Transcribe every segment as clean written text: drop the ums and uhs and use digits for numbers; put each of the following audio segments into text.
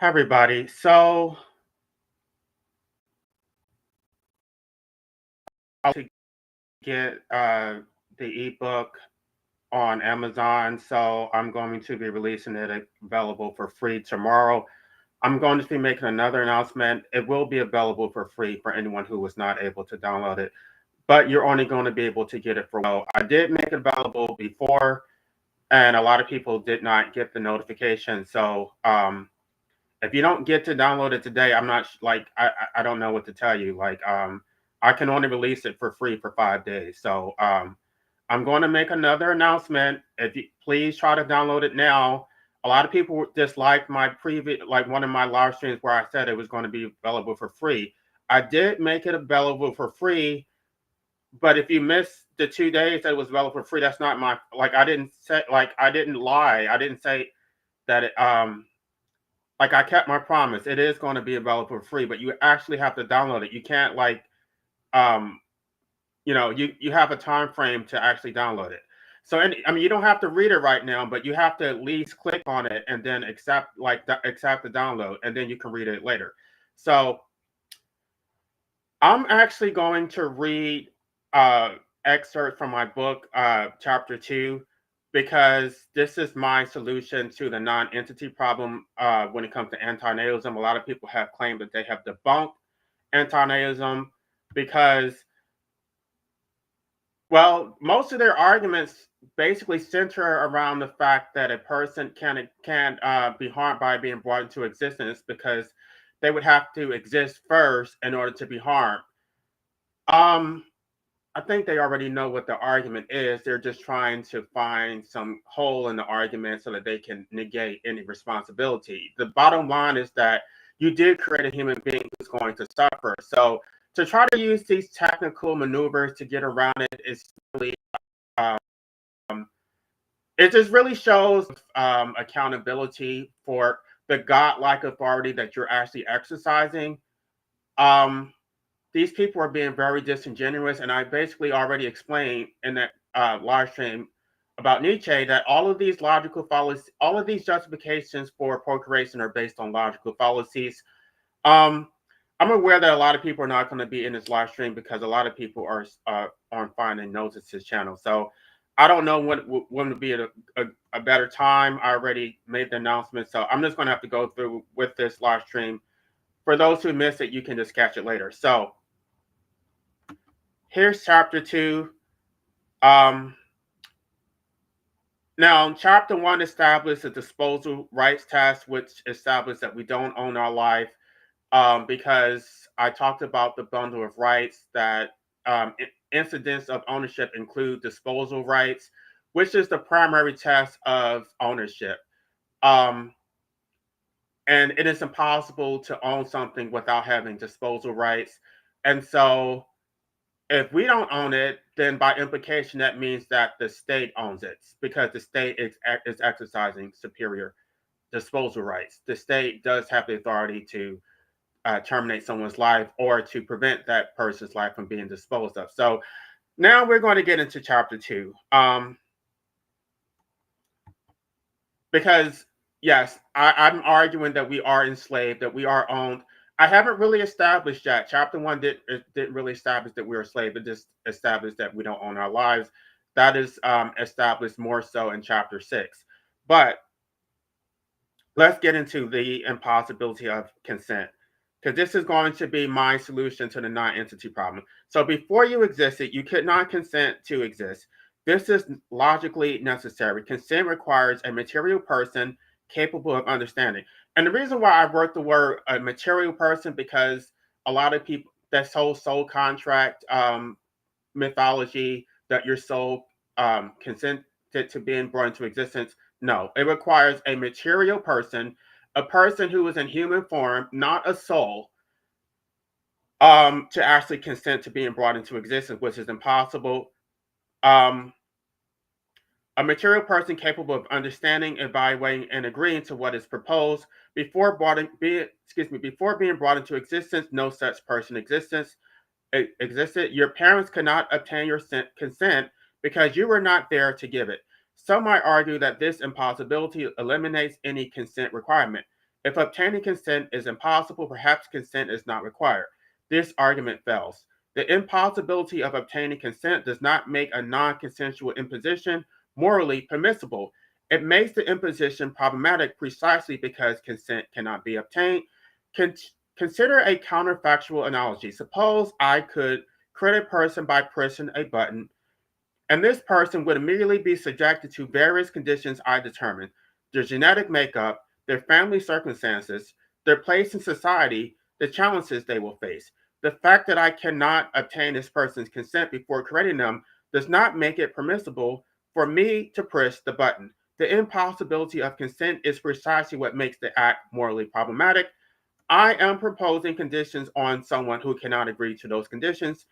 Hi, everybody. So I'll get the ebook on Amazon. So I'm going to be releasing it available for free tomorrow. I'm going to be making another announcement. It will be available for free for anyone who was not able to download it, but you're only going to be able to get it for well. I did make it available before, and a lot of people did not get the notification. So if you don't get to download it today, I'm not like I don't know what to tell you. I can only release it for free for 5 days. So I'm going to make another announcement. If you please try to download it now. A lot of people disliked my previous, like one of my live streams where I said it was going to be available for free. I did make it available for free, but if you miss the 2 days that it was available for free, that's not my like I didn't say I didn't lie. I didn't say that it like I kept my promise. It is going to be available for free, but you actually have to download it. You can't um you have a time frame to actually download it. So I mean you don't have to read it right now, but you have to at least click on it and then accept the download, and then you can read it later. So I'm actually going to read uh excerpt from my book, chapter 2, because this is my solution to the non-entity problem when it comes to antinatalism. A lot of people have claimed that they have debunked antinatalism because, well, most of their arguments basically center around the fact that a person can be harmed by being brought into existence because they would have to exist first in order to be harmed. Um, I think they already know what the argument is. They're just trying to find some hole in the argument so that they can negate any responsibility. The bottom line is that you did create a human being who's going to suffer. So to try to use these technical maneuvers to get around it is really, um, it just really shows accountability for the godlike authority that you're actually exercising. Um, these people are being very disingenuous, and I basically already explained in that live stream about Nietzsche that all of these logical fallacies, all of these justifications for procreation are based on logical fallacies. Um, I'm aware that a lot of people are not going to be in this live stream because a lot of people are on finding notes at his channel. So I don't know when would be a better time. I already made the announcement, so I'm just going to have to go through with this live stream. For those who missed it, you can just catch it later. So here's chapter 2. Um, Now, chapter 1 established the disposal rights test, which established that we don't own our life, because I talked about the bundle of rights that incidents of ownership include disposal rights, which is the primary test of ownership. Um, and it is impossible to own something without having disposal rights. And so if we don't own it, then by implication, that means that the state owns it because the state is exercising superior disposal rights. The state does have the authority to terminate someone's life or to prevent that person's life from being disposed of. So now we're going to get into chapter 2. Because, yes, I'm arguing that we are enslaved, that we are owned. I haven't really established that. Chapter 1 didn't really establish that we're a slave. It just established that we don't own our lives. That is established more so in chapter 6. But let's get into the impossibility of consent, because this is going to be my solution to the non-entity problem. So before you existed, you could not consent to exist. This is logically necessary. Consent requires a material person capable of understanding. And the reason why I wrote the word a material person, because a lot of people, that whole soul contract mythology, that your soul consented to being brought into existence. No, it requires a material person, a person who is in human form, not a soul, to actually consent to being brought into existence, which is impossible. Um, a material person capable of understanding, evaluating, and agreeing to what is proposed before being brought into existence. No such person existed. Your parents could not obtain your consent because you were not there to give it. Some might argue that this impossibility eliminates any consent requirement. If obtaining consent is impossible, perhaps consent is not required. This argument fails. The impossibility of obtaining consent does not make a non consensual imposition morally permissible. It makes the imposition problematic precisely because consent cannot be obtained. Con- Consider a counterfactual analogy. Suppose I could create a person by pressing a button, and this person would immediately be subjected to various conditions I determine: their genetic makeup, their family circumstances, their place in society, the challenges they will face. The fact that I cannot obtain this person's consent before creating them does not make it permissible for me to press the button. The impossibility of consent is precisely what makes the act morally problematic. I am proposing conditions on someone who cannot agree to those conditions.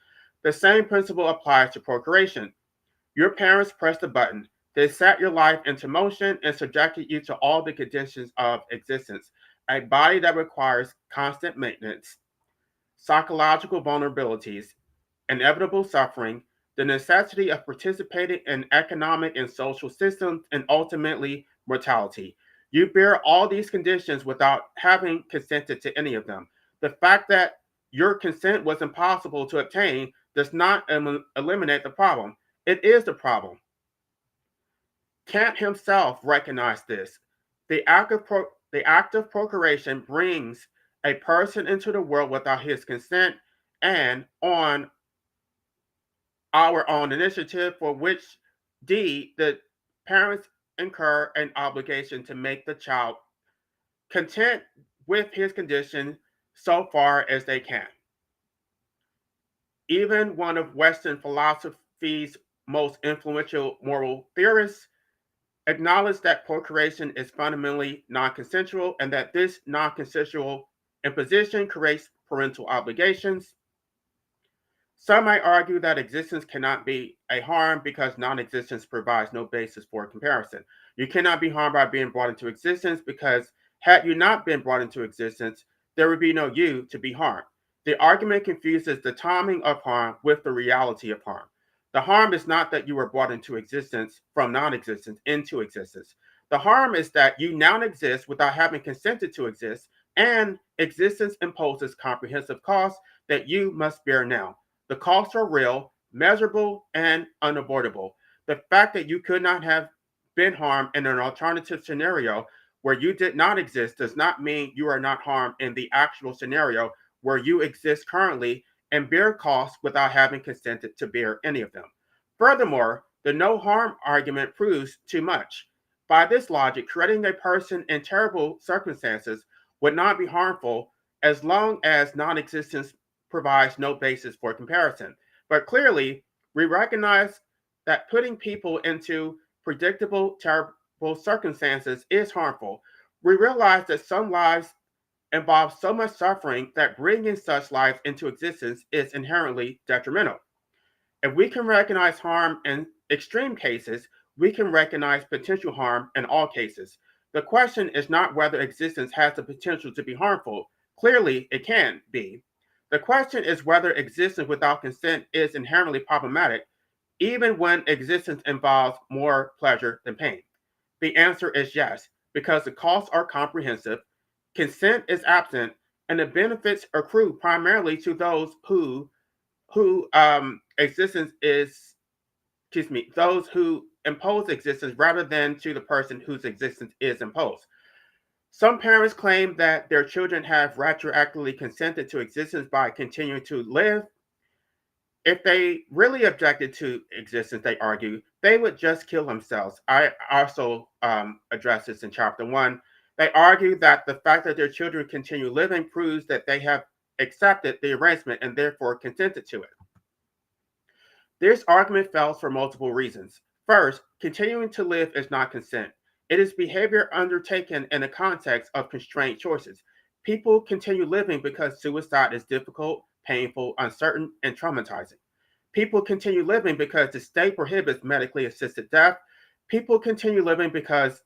The same principle applies to procreation. Your parents pressed the button. They set your life into motion and subjected you to all the conditions of existence. A body that requires constant maintenance, psychological vulnerabilities, inevitable suffering, the necessity of participating in economic and social systems, and ultimately mortality. You bear all these conditions without having consented to any of them. The fact that your consent was impossible to obtain does not eliminate the problem. It is the problem. Kant himself recognized this. The act of procreation brings a person into the world without his consent and on our own initiative, for which deed the parents incur an obligation to make the child content with his condition so far as they can. Even one of Western philosophy's most influential moral theorists acknowledged that procreation is fundamentally non-consensual and that this non-consensual imposition creates parental obligations. Some might argue that existence cannot be a harm because non-existence provides no basis for comparison. You cannot be harmed by being brought into existence because had you not been brought into existence, there would be no you to be harmed. The argument confuses the timing of harm with the reality of harm. The harm is not that you were brought into existence from non-existence into existence. The harm is that you now exist without having consented to exist, and existence imposes comprehensive costs that you must bear now. The costs are real, measurable, and unavoidable. The fact that you could not have been harmed in an alternative scenario where you did not exist does not mean you are not harmed in the actual scenario where you exist currently and bear costs without having consented to bear any of them. Furthermore, the no harm argument proves too much. By this logic, creating a person in terrible circumstances would not be harmful as long as non existence provides no basis for comparison. But clearly, we recognize that putting people into predictable, terrible circumstances is harmful. We realize that some lives involve so much suffering that bringing such lives into existence is inherently detrimental. If we can recognize harm in extreme cases, we can recognize potential harm in all cases. The question is not whether existence has the potential to be harmful. Clearly, it can be. The question is whether existence without consent is inherently problematic, even when existence involves more pleasure than pain. The answer is yes, because the costs are comprehensive, consent is absent, and the benefits accrue primarily to those who existence is, those who impose existence rather than to the person whose existence is imposed. Some parents claim that their children have retroactively consented to existence by continuing to live. If they really objected to existence, they argue, they would just kill themselves. I also addressed this in chapter 1. They argue that the fact that their children continue living proves that they have accepted the arrangement and therefore consented to it. This argument fails for multiple reasons. First, continuing to live is not consent. It is behavior undertaken in the context of constrained choices. People continue living because suicide is difficult, painful, uncertain, and traumatizing. People continue living because the state prohibits medically assisted death. People continue living because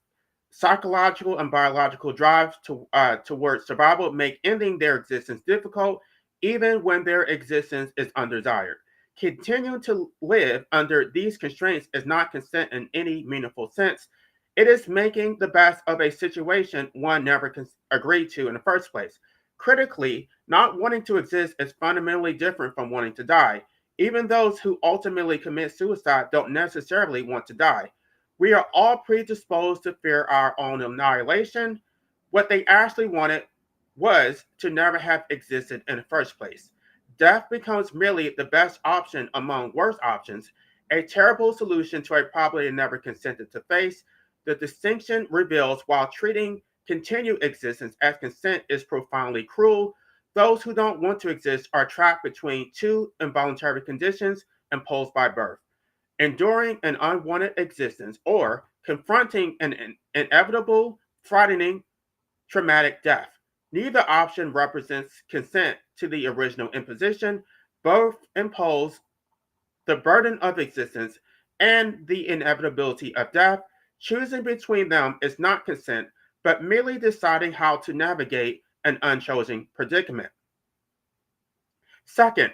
psychological and biological drives towards survival make ending their existence difficult, even when their existence is undesired. Continuing to live under these constraints is not consent in any meaningful sense. It is making the best of a situation one never agreed to in the first place. Critically, not wanting to exist is fundamentally different from wanting to die. Even those who ultimately commit suicide don't necessarily want to die. We are all predisposed to fear our own annihilation. What they actually wanted was to never have existed in the first place. Death becomes merely the best option among worse options, a terrible solution to a problem they never consented to face. The distinction reveals while treating continued existence as consent is profoundly cruel, those who don't want to exist are trapped between two involuntary conditions imposed by birth: enduring an unwanted existence or confronting an inevitable, frightening, traumatic death. Neither option represents consent to the original imposition. Both impose the burden of existence and the inevitability of death. Choosing between them is not consent, but merely deciding how to navigate an unchosen predicament. Second,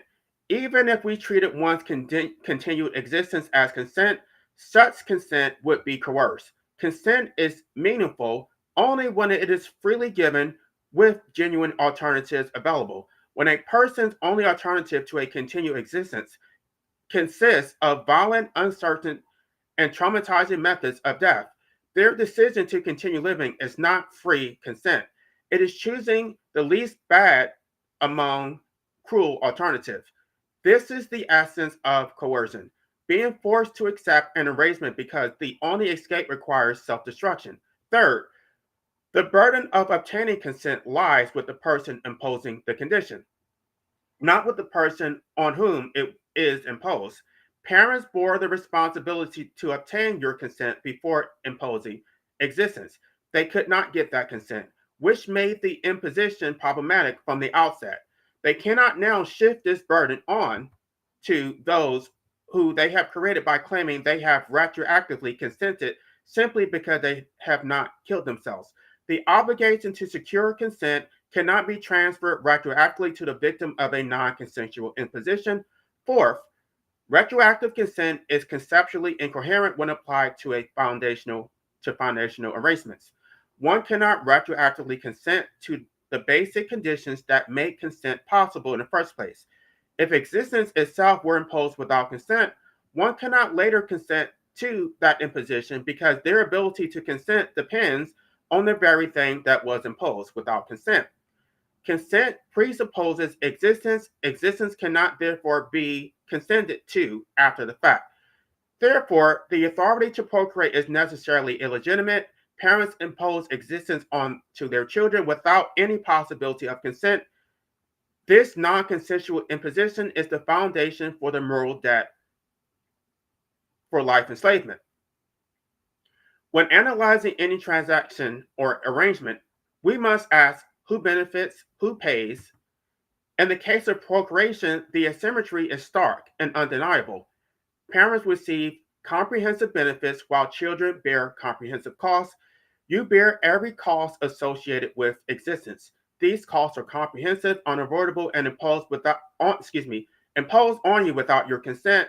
even if we treated one's continued existence as consent, such consent would be coerced. Consent is meaningful only when it is freely given with genuine alternatives available. When a person's only alternative to a continued existence consists of violent, uncertain, and traumatizing methods of death, their decision to continue living is not free consent. It is choosing the least bad among cruel alternatives. This is the essence of coercion, being forced to accept an erasement because the only escape requires self destruction. Third, the burden of obtaining consent lies with the person imposing the condition, not with the person on whom it is imposed. Parents bore the responsibility to obtain your consent before imposing existence. They could not get that consent, which made the imposition problematic from the outset. They cannot now shift this burden on to those who they have created by claiming they have retroactively consented simply because they have not killed themselves. The obligation to secure consent cannot be transferred retroactively to the victim of a non consensual imposition. Fourth, retroactive consent is conceptually incoherent when applied to foundational arrangements. One cannot retroactively consent to the basic conditions that make consent possible in the first place. If existence itself were imposed without consent, one cannot later consent to that imposition because their ability to consent depends on the very thing that was imposed without consent. Consent presupposes existence. Existence cannot therefore be consented to after the fact. Therefore, the authority to procreate is necessarily illegitimate. Parents impose existence on to their children without any possibility of consent. This non-consensual imposition is the foundation for the moral debt for life enslavement. When analyzing any transaction or arrangement, we must ask who benefits, who pays. In the case of procreation, the asymmetry is stark and undeniable. Parents receive comprehensive benefits while children bear comprehensive costs. You bear every cost associated with existence. These costs are comprehensive, unavoidable, and imposed on you without your consent.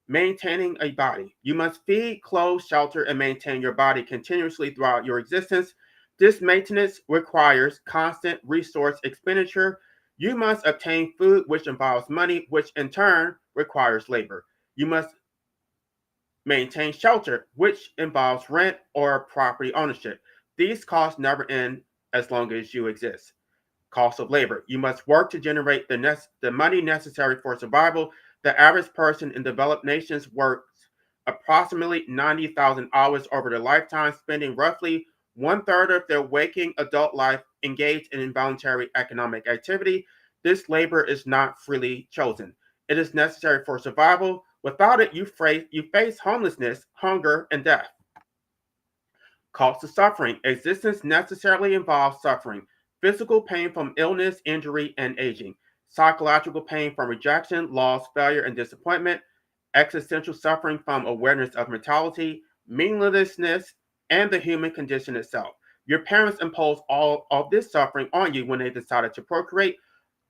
Maintaining a body. You must feed, clothe, shelter, and maintain your body continuously throughout your existence. This maintenance requires constant resource expenditure. You must obtain food, which involves money, which in turn requires labor. You must maintain shelter, which involves rent or property ownership. These costs never end as long as you exist. Cost of labor. You must work to generate the money necessary for survival. The average person in developed nations works approximately 90,000 hours over their lifetime, spending roughly one third of their waking adult life engaged in involuntary economic activity. This labor is not freely chosen. It is necessary for survival. Without it, you face homelessness, hunger, and death. Cost of suffering. Existence necessarily involves suffering: physical pain from illness, injury, and aging; psychological pain from rejection, loss, failure, and disappointment; existential suffering from awareness of mortality, meaninglessness, and the human condition itself. Your parents imposed all of this suffering on you when they decided to procreate.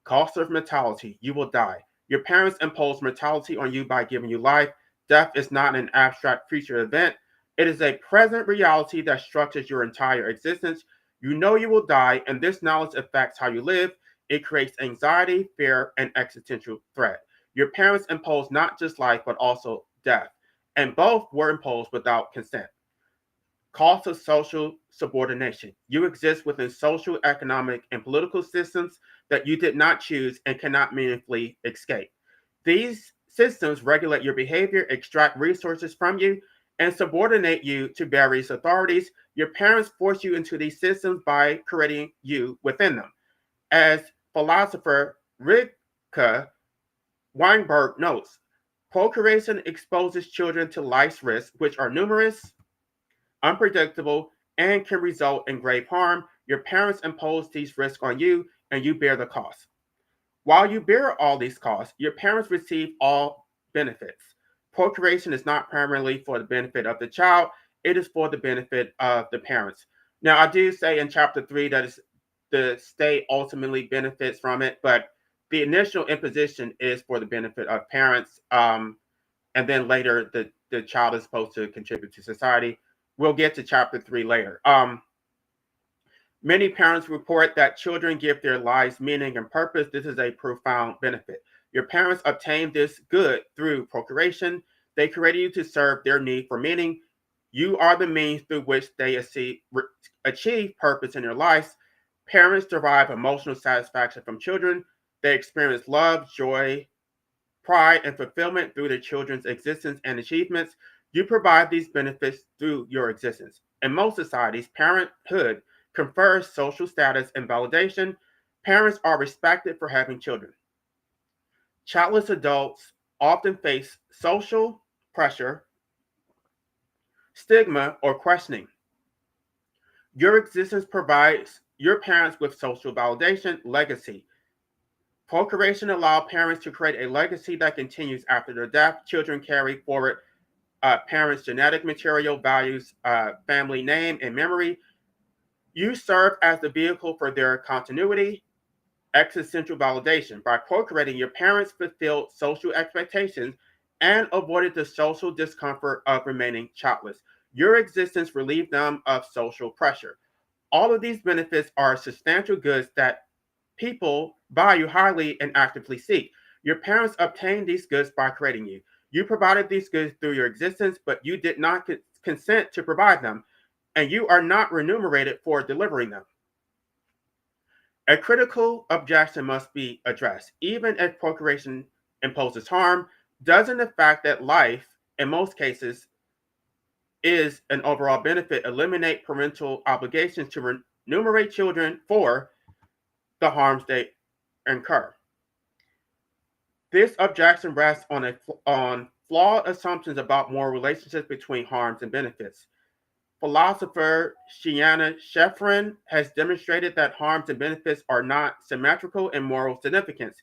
Cost of mortality. You will die. Your parents imposed mortality on you by giving you life. Death is not an abstract future event. It is a present reality that structures your entire existence. You know you will die, and this knowledge affects how you live. It creates anxiety, fear, and existential threat. Your parents imposed not just life, but also death, and both were imposed without consent. Cost of social subordination. You exist within social, economic, and political systems that you did not choose and cannot meaningfully escape. These systems regulate your behavior, extract resources from you, and subordinate you to various authorities. Your parents force you into these systems by creating you within them. As philosopher Rilke Weinberg notes, procreation exposes children to life's risks, which are numerous, unpredictable, and can result in grave harm. Your parents impose these risks on you, and you bear the cost. While you bear all these costs, your parents receive all benefits. Procreation is not primarily for the benefit of the child, it is for the benefit of the parents. Now, I do say in chapter 3 that the state ultimately benefits from it, but the initial imposition is for the benefit of parents. And then later, the child is supposed to contribute to society. We'll get to chapter 3 later. Many parents report that children give their lives meaning and purpose. This is a profound benefit. Your parents obtained this good through procreation. They created you to serve their need for meaning. You are the means through which they achieve purpose in their lives. Parents derive emotional satisfaction from children. They experience love, joy, pride, and fulfillment through their children's existence and achievements. You provide these benefits through your existence. In most societies, parenthood confers social status and validation. Parents are respected for having children. Childless adults often face social pressure, stigma, or questioning. Your existence provides your parents with social validation, legacy. Procreation allows parents to create a legacy that continues after their death. Children carry forward parents' genetic material, values, family name, and memory. You serve as the vehicle for their continuity, existential validation. By procreating, your parents fulfilled social expectations and avoided the social discomfort of remaining childless. Your existence relieved them of social pressure. All of these benefits are substantial goods that people value highly and actively seek. Your parents obtained these goods by creating you. You provided these goods through your existence, but you did not consent to provide them, and you are not remunerated for delivering them. A critical objection must be addressed. Even if procreation imposes harm, doesn't the fact that life, in most cases, is an overall benefit eliminate parental obligations to remunerate children for the harms they incur? This objection rests on flawed assumptions about moral relationships between harms and benefits. Philosopher Shiana Shefrin has demonstrated that harms and benefits are not symmetrical in moral significance.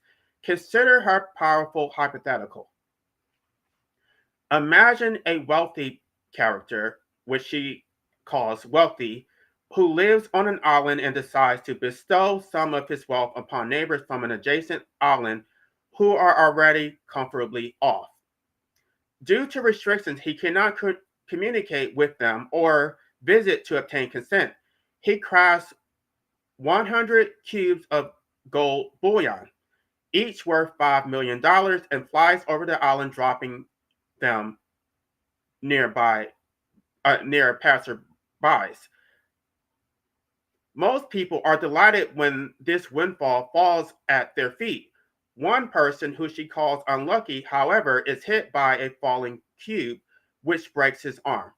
Consider her powerful hypothetical. Imagine a wealthy character, which she calls wealthy, who lives on an island and decides to bestow some of his wealth upon neighbors from an adjacent island who are already comfortably off. Due to restrictions, he cannot communicate with them or visit to obtain consent. He crafts 100 cubes of gold bullion, each worth $5 million, and flies over the island, dropping them near passerbys. Most people are delighted when this windfall falls at their feet. One person, who she calls unlucky, however, is hit by a falling cube, which breaks his arm.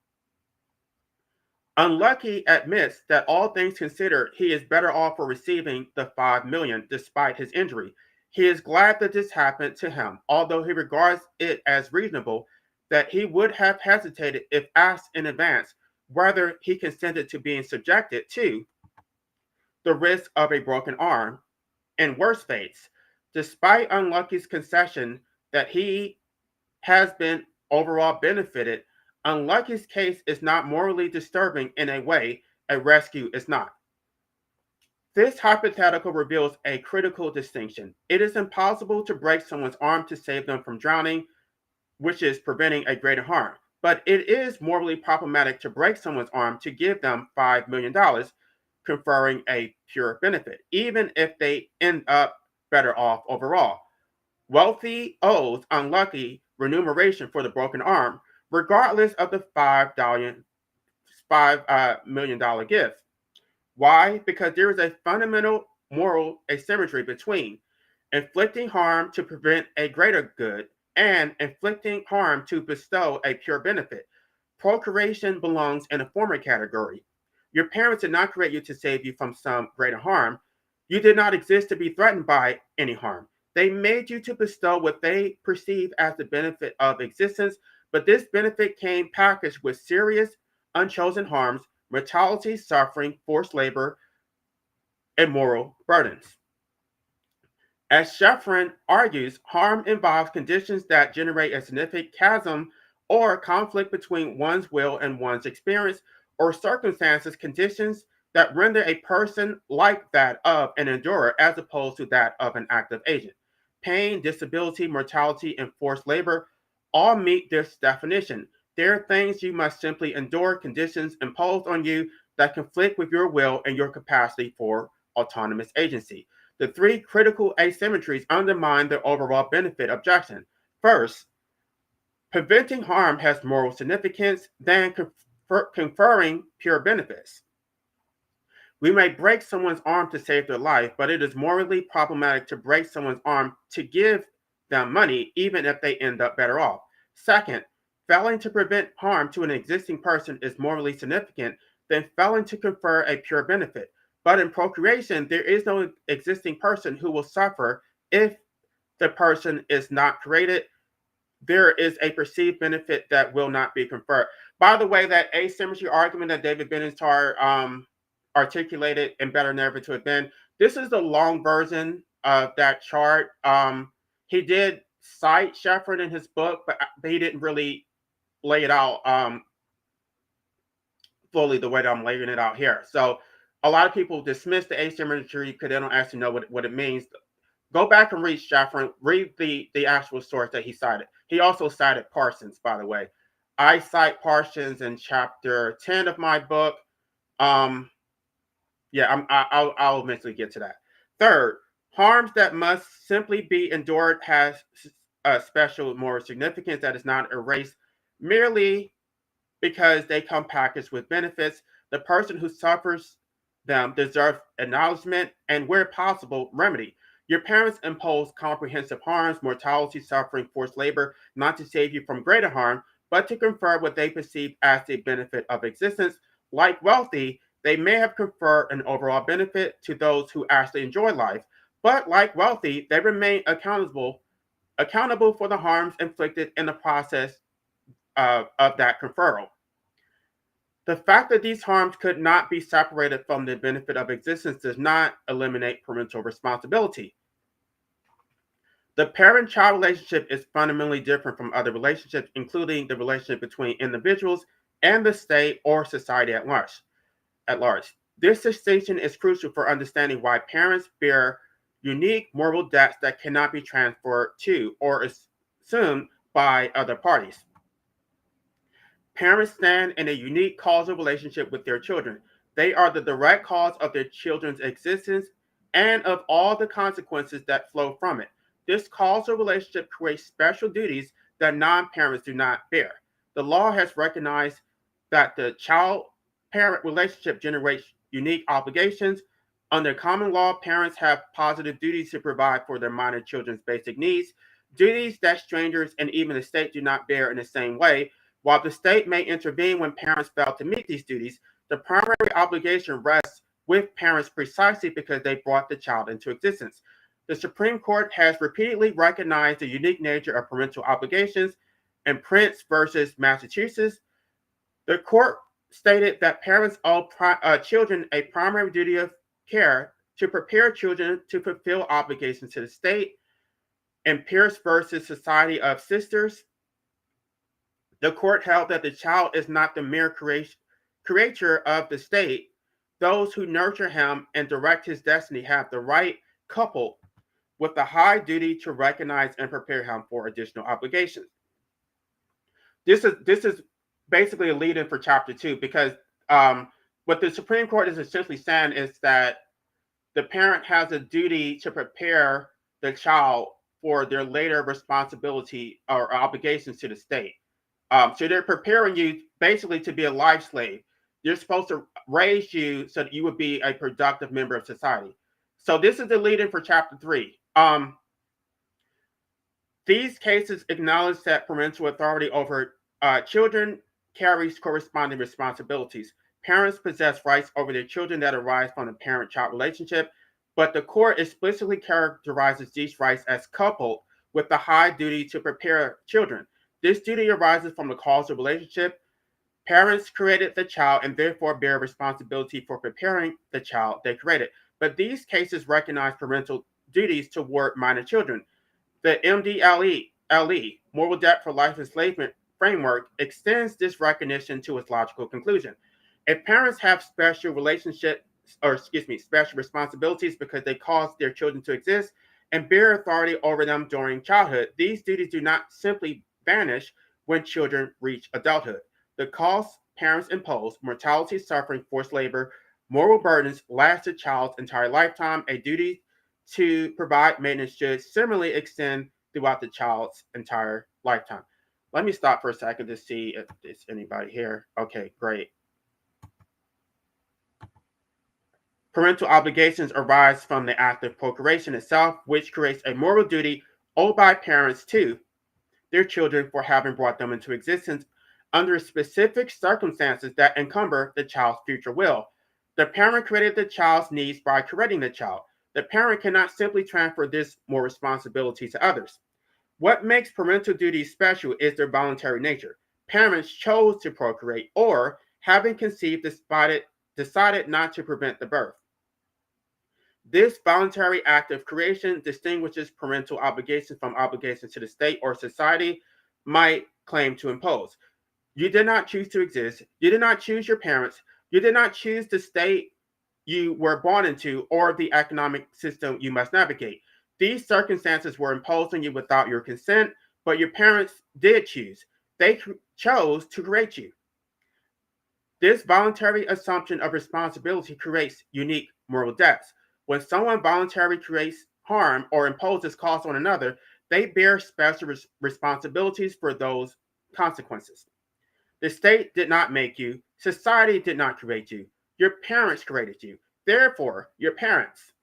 Unlucky admits that all things considered, he is better off for receiving the 5 million despite his injury. He is glad that this happened to him, although he regards it as reasonable that he would have hesitated if asked in advance whether he consented to being subjected to the risk of a broken arm and worse fates. Despite Unlucky's concession that he has been overall benefited, Unlucky's case is not morally disturbing in a way a rescue is not. This hypothetical reveals a critical distinction. It is impossible to break someone's arm to save them from drowning, which is preventing a greater harm. but it is morally problematic to break someone's arm to give them $5 million, conferring a pure benefit, even if they end up better off overall. Wealthy owes unlucky remuneration for the broken arm, regardless of the $5 million gift. Why? Because there is a fundamental moral asymmetry between inflicting harm to prevent a greater good and inflicting harm to bestow a pure benefit. Procreation belongs in a former category. Your parents did not create you to save you from some greater harm. You did not exist to be threatened by any harm. They made you to bestow what they perceive as the benefit of existence, but this benefit came packaged with serious, unchosen harms, mortality, suffering, forced labor, and moral burdens. As Sheffrin argues, harm involves conditions that generate a significant chasm or conflict between one's will and one's experience, or circumstances, conditions that render a person like that of an endurer as opposed to that of an active agent. Pain, disability, mortality, and forced labor all meet this definition. They are things you must simply endure, conditions imposed on you that conflict with your will and your capacity for autonomous agency. The three critical asymmetries undermine the overall benefit objection. First, preventing harm has moral significance than conferring pure benefits. We may break someone's arm to save their life, but it is morally problematic to break someone's arm to give them money, even if they end up better off. Second, failing to prevent harm to an existing person is morally significant than failing to confer a pure benefit. But in procreation, there is no existing person who will suffer if the person is not created. There is a perceived benefit that will not be conferred. By the way, that asymmetry argument that David Benatar articulated and better never to have been, this is the long version of that chart. He did cite Sheffrin in his book, but he didn't really lay it out fully the way that I'm laying it out here. So a lot of people dismiss the asymmetry because they don't actually know what it means. Go back and read Sheffrin, read the actual source that he cited. He also cited Parsons, by the way. I cite Parsons in chapter 10 of my book. I'll eventually get to that. Third, harms that must simply be endured has a special moral significance that is not erased merely because they come packaged with benefits. The person who suffers them deserves acknowledgement and, where possible, remedy. Your parents impose comprehensive harms, mortality, suffering, forced labor, not to save you from greater harm, but to confer what they perceive as the benefit of existence. Like wealthy, they may have conferred an overall benefit to those who actually enjoy life, but like wealthy, they remain accountable for the harms inflicted in the process of that conferral. The fact that these harms could not be separated from the benefit of existence does not eliminate parental responsibility. The parent-child relationship is fundamentally different from other relationships, including the relationship between individuals and the state or society at large. This distinction is crucial for understanding why parents bear unique moral debts that cannot be transferred to or assumed by other parties. Parents stand in a unique causal relationship with their children. They are the direct cause of their children's existence and of all the consequences that flow from it. This causal relationship creates special duties that non-parents do not bear. The law has recognized that the child-parent relationship generates unique obligations. Under common law, parents have positive duties to provide for their minor children's basic needs, duties that strangers and even the state do not bear in the same way. While the state may intervene when parents fail to meet these duties, the primary obligation rests with parents precisely because they brought the child into existence. The Supreme Court has repeatedly recognized the unique nature of parental obligations. In Prince versus Massachusetts, the court stated that parents owe children a primary duty of care to prepare children to fulfill obligations to the state. In Pierce versus Society of Sisters, the court held that the child is not the mere creature of the state. Those who nurture him and direct his destiny have the right, coupled with the high duty, to recognize and prepare him for additional obligations. This is basically a lead-in for chapter 2, because um, what the Supreme Court is essentially saying is that the parent has a duty to prepare the child for their later responsibility or obligations to the state. So they're preparing you basically to be a life slave. They're supposed to raise you so that you would be a productive member of society. So this is the lead-in for chapter 3. These cases acknowledge that parental authority over children carries corresponding responsibilities. Parents possess rights over their children that arise from the parent-child relationship, but the court explicitly characterizes these rights as coupled with the high duty to prepare children. This duty arises from the causal relationship. Parents created the child and therefore bear responsibility for preparing the child they created. But these cases recognize parental duties toward minor children. The MDLE, Moral Debt for Life Enslavement framework, extends this recognition to its logical conclusion. If parents have special responsibilities because they caused their children to exist and bear authority over them during childhood, these duties do not simply vanish when children reach adulthood. The costs parents impose, mortality, suffering, forced labor, moral burdens, last a child's entire lifetime. A duty to provide maintenance should similarly extend throughout the child's entire lifetime. Let me stop for a second to see if there's anybody here. Okay, great. Parental obligations arise from the act of procreation itself, which creates a moral duty owed by parents to their children for having brought them into existence under specific circumstances that encumber the child's future will. The parent created the child's needs by creating the child. The parent cannot simply transfer this moral responsibility to others. What makes parental duties special is their voluntary nature. Parents chose to procreate or, having conceived, decided not to prevent the birth. This voluntary act of creation distinguishes parental obligations from obligations to the state or society might claim to impose. You did not choose to exist. You did not choose your parents. You did not choose the state you were born into or the economic system you must navigate. These circumstances were imposed on you without your consent, but your parents did choose. They chose to create you. This voluntary assumption of responsibility creates unique moral debts. When someone voluntarily creates harm or imposes costs on another, they bear special responsibilities for those consequences. The state did not make you. Society did not create you. Your parents created you. Therefore, your parents,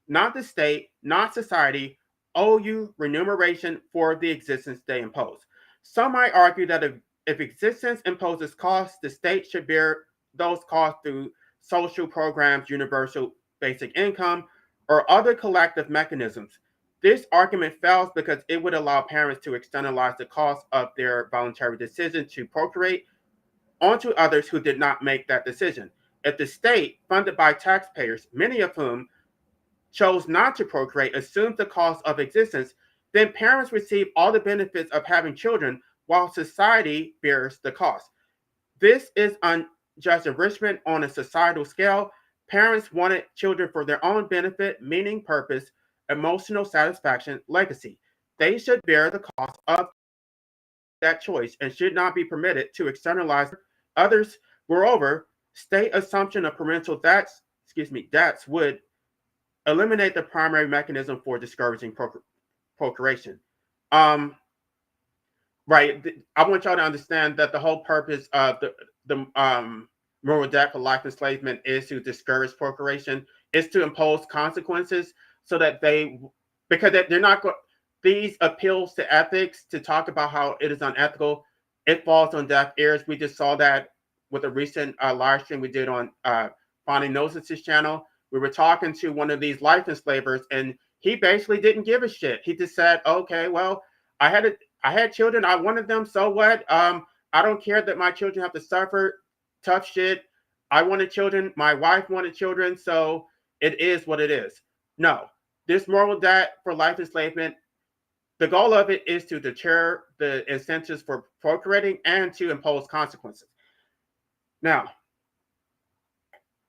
not the state, not society, owe you remuneration for the existence they impose. Some might argue that if existence imposes costs, the state should bear those costs through social programs, universal basic income, or other collective mechanisms. This argument fails because it would allow parents to externalize the cost of their voluntary decision to procreate onto others who did not make that decision. If the state, funded by taxpayers, many of whom chose not to procreate, assumes the cost of existence, then parents receive all the benefits of having children while society bears the cost. This is unjust enrichment on a societal scale. Parents wanted children for their own benefit, meaning, purpose, emotional satisfaction, legacy. They should bear the cost of that choice and should not be permitted to externalize others. Moreover, state assumption of parental debts would eliminate the primary mechanism for discouraging procreation. Um, right. I want y'all to understand that the whole purpose of the moral debt for life enslavement is to discourage procreation, is to impose consequences so that because they're not going, these appeals to ethics to talk about how it is unethical, it falls on deaf ears. We just saw that with a recent live stream we did on Finding Gnosis' channel. We were talking to one of these life enslavers, and he basically didn't give a shit. He just said, "Okay, well, I had children. I wanted them. So what? I don't care that my children have to suffer. Tough shit. I wanted children. My wife wanted children. So it is what it is." No, this moral debt for life enslavement, the goal of it is to deter the incentives for procreating and to impose consequences. Now,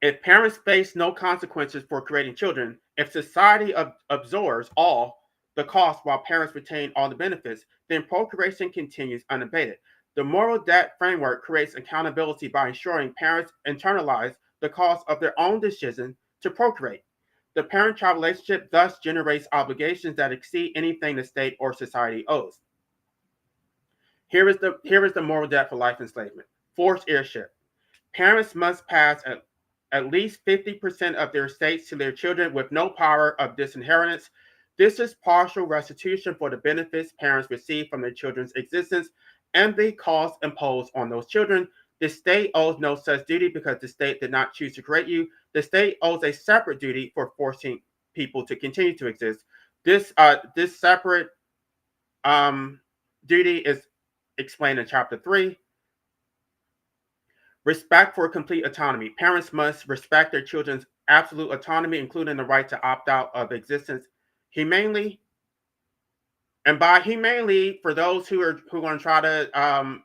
if parents face no consequences for creating children, if society absorbs all the costs while parents retain all the benefits, then procreation continues unabated. The moral debt framework creates accountability by ensuring parents internalize the cost of their own decision to procreate. The parent-child relationship thus generates obligations that exceed anything the state or society owes. Here is the moral debt for life enslavement. Forced heirship. Parents must pass at least 50% of their estates to their children with no power of disinheritance. This is partial restitution for the benefits parents receive from their children's existence and the costs imposed on those children. The state owes no such duty because the state did not choose to create you. The state owes a separate duty for forcing people to continue to exist. This separate duty is explained in Chapter 3. Respect for complete autonomy. Parents must respect their children's absolute autonomy, including the right to opt out of existence humanely. And by humanely, for those who are going to try to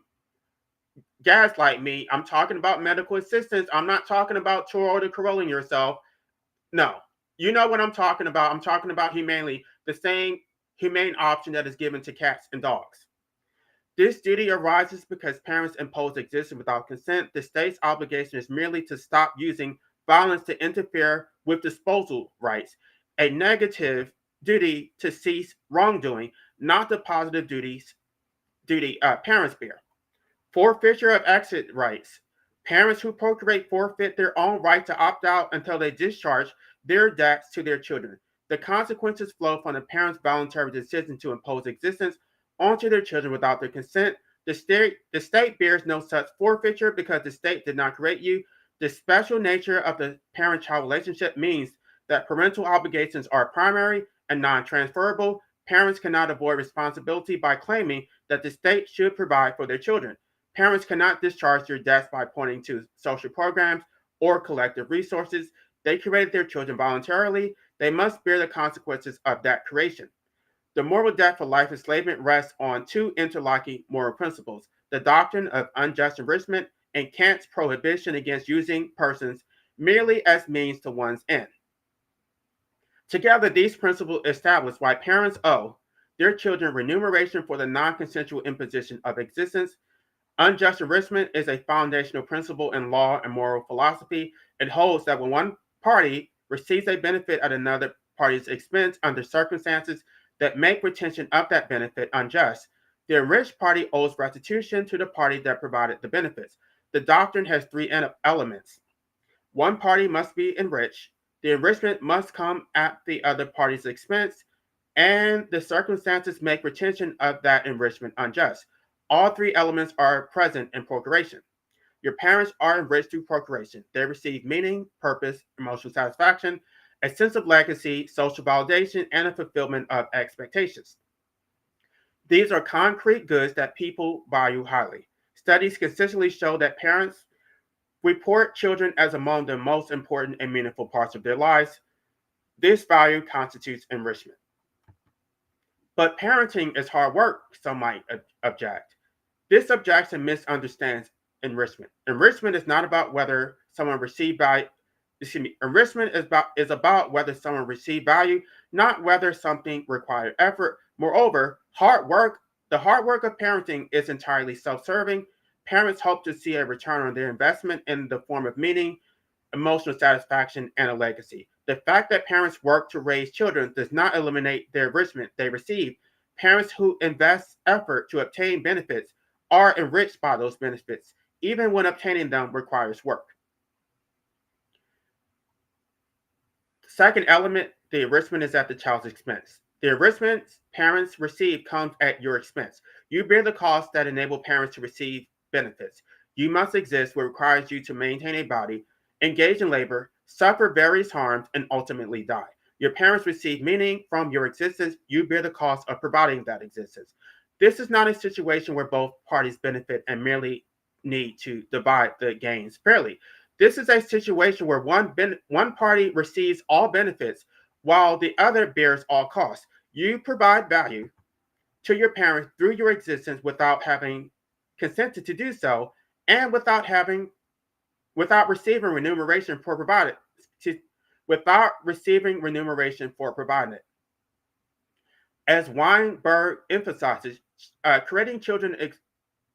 gaslight me, I'm talking about medical assistance. I'm not talking about Toyota Corolling yourself. No, you know what I'm talking about. I'm talking about humanely, the same humane option that is given to cats and dogs. This duty arises because parents impose existence without consent. The state's obligation is merely to stop using violence to interfere with disposal rights, a negative duty to cease wrongdoing, not the positive duty parents bear. Forfeiture of exit rights. Parents who procreate forfeit their own right to opt out until they discharge their debts to their children. The consequences flow from the parents' voluntary decision to impose existence onto their children without their consent. The state bears no such forfeiture because the state did not create you. The special nature of the parent-child relationship means that parental obligations are primary and non-transferable. Parents cannot avoid responsibility by claiming that the state should provide for their children. Parents cannot discharge their debts by pointing to social programs or collective resources. They created their children voluntarily. They must bear the consequences of that creation. The moral debt for life enslavement rests on two interlocking moral principles: the doctrine of unjust enrichment and Kant's prohibition against using persons merely as means to one's end. Together, these principles establish why parents owe their children remuneration for the non-consensual imposition of existence. Unjust enrichment is a foundational principle in law and moral philosophy. It holds that when one party receives a benefit at another party's expense under circumstances that make retention of that benefit unjust, the enriched party owes restitution to the party that provided the benefits. The doctrine has three elements. One party must be enriched, the enrichment must come at the other party's expense, and the circumstances make retention of that enrichment unjust. All three elements are present in procreation. Your parents are enriched through procreation. They receive meaning, purpose, emotional satisfaction, a sense of legacy, social validation, and a fulfillment of expectations. These are concrete goods that people value highly. Studies consistently show that parents report children as among the most important and meaningful parts of their lives. This value constitutes enrichment. But parenting is hard work, some might object. This objection misunderstands enrichment. Enrichment is not about whether someone received value. Enrichment is about whether someone received value, not whether something required effort. Moreover, the hard work of parenting is entirely self-serving. Parents hope to see a return on their investment in the form of meaning, emotional satisfaction, and a legacy. The fact that parents work to raise children does not eliminate the enrichment they receive. Parents who invest effort to obtain benefits are enriched by those benefits, even when obtaining them requires work. The second element, the enrichment, is at the child's expense. The enrichment parents receive comes at your expense. You bear the costs that enable parents to receive benefits. You must exist, what requires you to maintain a body, engage in labor, suffer various harms, and ultimately die. Your parents receive meaning from your existence. You bear the cost of providing that existence. This is not a situation where both parties benefit and merely need to divide the gains fairly. This is a situation where one party receives all benefits while the other bears all costs. You provide value to your parents through your existence without having consented to do so, and without receiving remuneration for providing it. As Weinberg emphasizes, creating children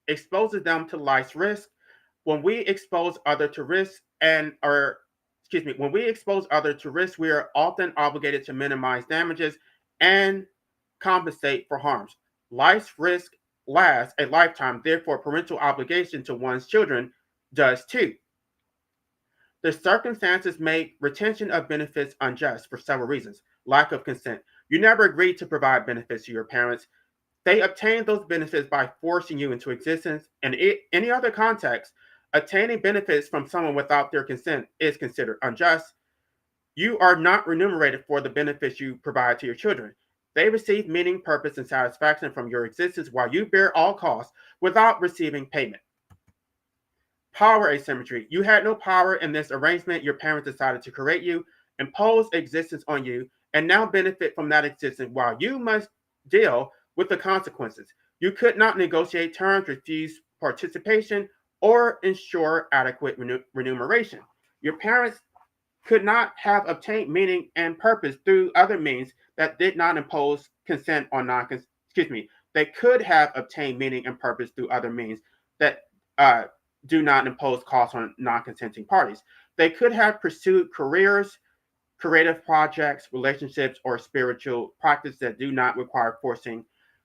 exposes them to life's risk. When we expose others to risk when we expose others to risk, we are often obligated to minimize damages and compensate for harms. Life's risk lasts a lifetime, therefore, parental obligation to one's children does too. The circumstances make retention of benefits unjust for several reasons. Lack of consent. You never agreed to provide benefits to your parents. They obtained those benefits by forcing you into existence. In any other context, obtaining benefits from someone without their consent is considered unjust. You are not remunerated for the benefits you provide to your children. They receive meaning, purpose, and satisfaction from your existence while you bear all costs without receiving payment. Power asymmetry. You had no power in this arrangement. Your parents decided to create you, impose existence on you, and now benefit from that existence while you must deal with the consequences. You could not negotiate terms, refuse participation, or ensure adequate remuneration. Your parents could not have obtained meaning and purpose through other means that did not impose consent on non excuse me. They could have obtained meaning and purpose through other means that uh, do not impose costs on non-consenting parties. They could have pursued careers, creative projects, relationships, or spiritual practice that do not require forcing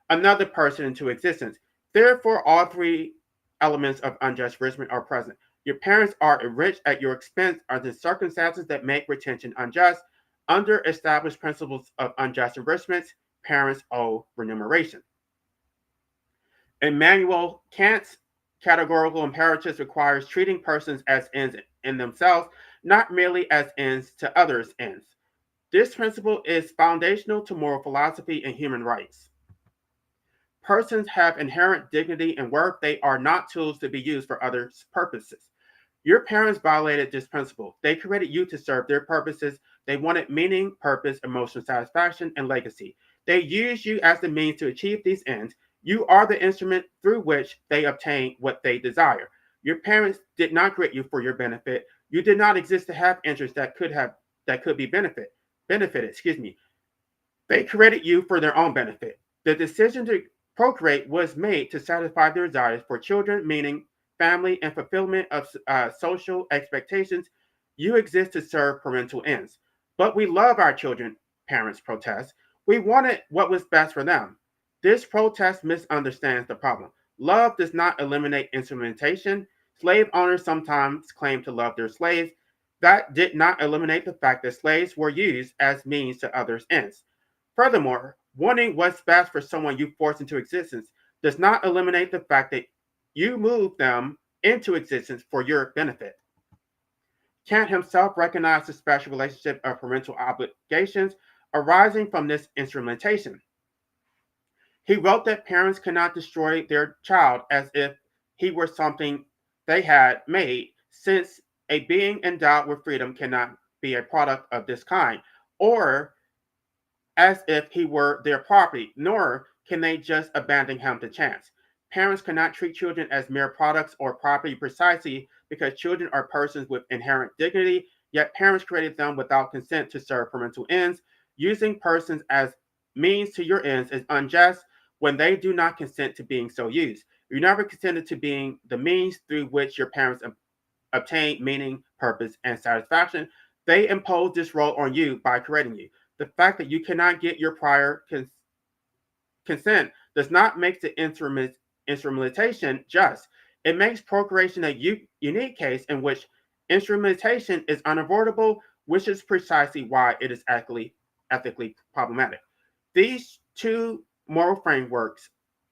another person into existence. Therefore, all three elements of unjust enrichment are present. Your parents are enriched at your expense are the circumstances that make retention unjust. Under established principles of unjust enrichment, parents owe remuneration. Immanuel Kant's categorical imperatives requires treating persons as ends in themselves, not merely as ends to others' ends. This principle is foundational to moral philosophy and human rights. Persons have inherent dignity and worth. They are not tools to be used for others' purposes. Your parents violated this principle. They created you to serve their purposes. They wanted meaning, purpose, emotional satisfaction, and legacy. They used you as the means to achieve these ends. You are the instrument through which they obtain what they desire. Your parents did not create you for your benefit. You did not exist to have interests that could be benefited. They created you for their own benefit. The decision to procreate was made to satisfy their desires for children, meaning family, and fulfillment of social expectations. You exist to serve parental ends. But we love our children, parents protest. We wanted what was best for them. This protest misunderstands the problem. Love does not eliminate instrumentation. Slave owners sometimes claim to love their slaves. That did not eliminate the fact that slaves were used as means to others' ends. Furthermore, wanting what's best for someone you force into existence does not eliminate the fact that you move them into existence for your benefit. Kant himself recognized the special relationship of parental obligations arising from this instrumentation. He wrote that parents cannot destroy their child as if he were something they had made, since a being endowed with freedom cannot be a product of this kind, or as if he were their property, nor can they just abandon him to chance. Parents cannot treat children as mere products or property precisely because children are persons with inherent dignity, yet parents created them without consent to serve parental ends. Using persons as means to your ends is unjust when they do not consent to being so used. You never consented to being the means through which your parents obtain meaning, purpose, and satisfaction. They impose this role on you by creating you. The fact that you cannot get your prior consent does not make the instrumentation just. It makes procreation a unique case in which instrumentation is unavoidable, which is precisely why it is ethically problematic. These two moral frameworks,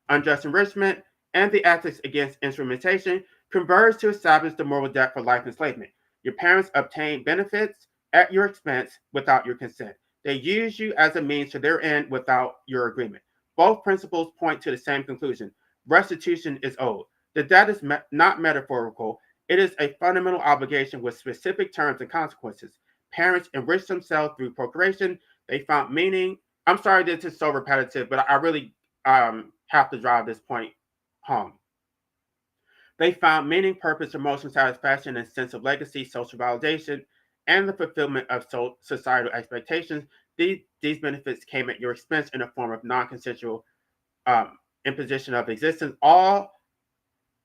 unjust enrichment and the ethics against instrumentation, converge to establish the moral debt for life enslavement. Your parents obtain benefits at your expense without your consent. They use you as a means to their end without your agreement. Both principles point to the same conclusion. Restitution is owed. The debt is not metaphorical. It is a fundamental obligation with specific terms and consequences. Parents enrich themselves through procreation. They found meaning. I'm sorry this is so repetitive, but I really have to drive this point home. They found meaning, purpose, emotional satisfaction, and sense of legacy, social validation, and the fulfillment of societal expectations. These benefits came at your expense in the form of non-consensual imposition of existence. All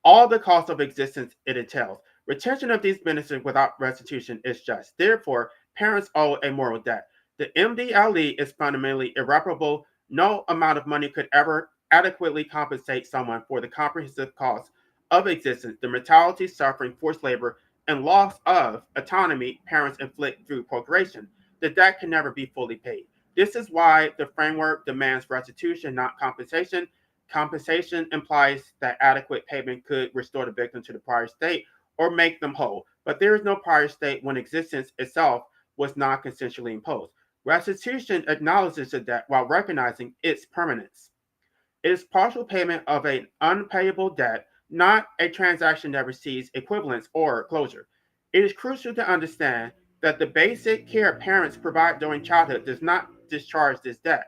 all the cost of existence it entails. Retention of these benefits without restitution is just. Therefore, parents owe a moral debt. The MDLE is fundamentally irreparable. No amount of money could ever adequately compensate someone for the comprehensive cost of existence, the mortality, suffering, forced labor, and loss of autonomy parents inflict through procreation. The debt can never be fully paid. This is why the framework demands restitution, not compensation. Compensation implies that adequate payment could restore the victim to the prior state or make them whole. But there is no prior state when existence itself was not consensually imposed. Restitution acknowledges the debt while recognizing its permanence. It is partial payment of an unpayable debt, not a transaction that receives equivalence or closure. It is crucial to understand that the basic care parents provide during childhood does not discharge this debt.